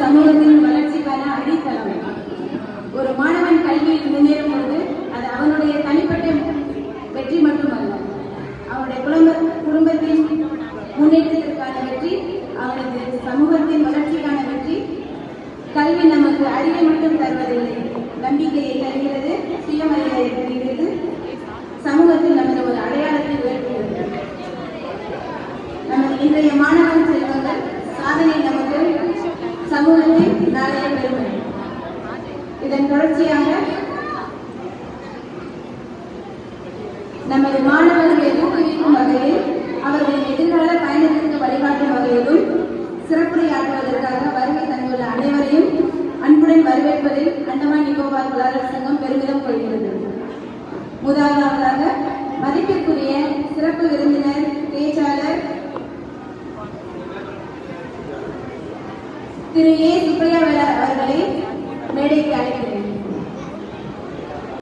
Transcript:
சமூகத்தின் வளர்ச்சிக்கான அடித்தளம். ஒரு மாணவன் கல்வியில் முன்னேறும் பொழுது அது அவனுடைய தனிப்பட்ட வெற்றி மட்டுமல்ல, அவனுடைய குடும்பத்தின் முன்னேற்றத்திற்கான வெற்றி, அவனது சமூகத்தின் வளர்ச்சிக்கான வெற்றி. கல்வி நமக்கு அறிவை மட்டும் தருவதில்லை, நம்பிக்கையை தருகிறது, சுயமரியாதை தருகிறது, சமூகத்தில் நமது ஒரு அடையாளத்தை உயர்த்துகிறது. நமது இன்றைய மாணவ செல்வங்கள் சாதனை நமக்கு சமூகத்தின் நாளைய பெருமை. இதன் தொடர்ச்சியாக நமது மாணவர்களை ஊக்குவிக்கும் வகையில், அவர்களின் எதிர்கால பயணத்திற்கு வழிகாட்டும் வகையிலும் சிறப்புரையாற்றுவதற்காக வருகை தந்துள்ள அனைவரையும் அன்புடன் வரவேற்பதில் அந்தமான் நிக்கோபார் பொருளாதார சங்கம் பெருமிதம் கொள்கிறது. முதலாவதாக மதிப்பிற்குரிய சிறப்பு விருந்தினர், பேச்சாளர் திரு ஏ. சுப்பையா அவர்களை மேடைக்கு அழைக்கிறேன்.